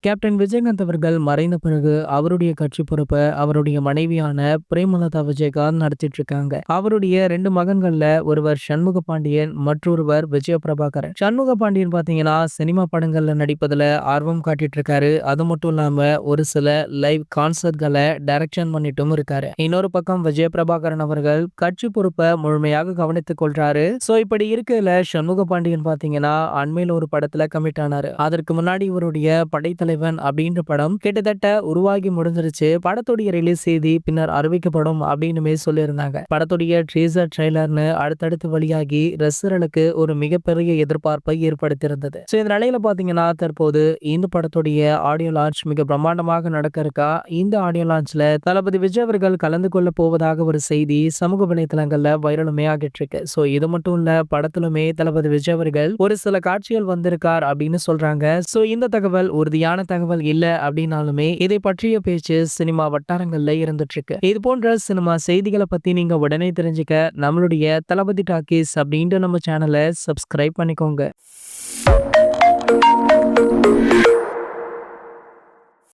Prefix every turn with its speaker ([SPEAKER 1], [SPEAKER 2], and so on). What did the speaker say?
[SPEAKER 1] Captain Vijayakanth அவர்கள் மறைந்த பிறகு அவருடைய கட்சி பொறுப்பை அவருடைய மனைவியான பிரேமலதா விஜயகாந்த் நடத்திட்டு இருக்காங்க. அவருடைய 2 மகன்கள்ல ஒருவர் சண்முக பாண்டியன், மற்றொருவர் விஜய பிரபாகரன். சண்முக பாண்டியன் பாத்தீங்கன்னா சினிமா படங்கள்ல நடிப்பதுல ஆர்வம் காட்டிட்டு இருக்காரு. அது மட்டும் இல்லாம ஒரு சில லைவ் கான்சர்ட்களை டைரக்ஷன் பண்ணிட்டும் இருக்காரு. இன்னொரு பக்கம் விஜய பிரபாகரன் அவர்கள் கட்சி பொறுப்பை முழுமையாக கவனித்துக் கொள்றாரு. சோ இப்படி இருக்கையில சண்முக பாண்டியன் பாத்தீங்கன்னா அண்மையில ஒரு படத்துல கமிட் ஆனாரு. அதற்கு முன்னாடி இவருடைய படைத்தலைவன் அப்படின்ற படம் கிட்டத்தட்ட உருவாகி முடிஞ்சிருச்சு. படத்துடைய ரிலீஸ் செய்தி பின்னர் அறிவிக்கப்படும் அப்படின்னு சொல்லியிருந்தாங்க. படத்துடைய ட்ரீசர் ட்ரெய்லர்னு அடுத்தடுத்து வெளியாகி ரசிகர்களுக்கு ஒரு மிகப்பெரிய எதிர்பார்ப்பை ஏற்படுத்தியிருந்தது. சோ இந்த நிலையில பாத்தீங்கன்னா தற்போது இந்த படத்துடைய ஆடியோ லான்ச் மிக பிரம்மாண்டமாக நடக்க இருக்கா. இந்த ஆடியோ லான்ச்ல தளபதி விஜய் அவர்கள் கலந்து கொள்ள போவதாக ஒரு செய்தி சமூக வலைதளங்கள்ல வைரலுமே ஆகிட்டு இருக்கு. சோ இது மட்டும் இல்ல, படத்திலுமே தளபதி விஜய் அவர்கள் ஒரு சில காட்சிகள் வந்திருக்கார் அப்படின்னு சொல்றாங்க. சோ இந்த தகவல் உறுதியான தகவல் இல்ல அப்படின்னாலுமே இதை பற்றிய பேச்சு சினிமா வட்டாரங்கள்ல இருந்துட்டு இருக்கு. இது போன்ற சினிமா செய்திகளை பத்தி நீங்க உடனே தெரிஞ்சுக்க நம்மளுடைய தளபதி டாக்கீஸ் அப்படின்ற நம்ம சேனலை சப்ஸ்கிரைப் பண்ணிக்கோங்க.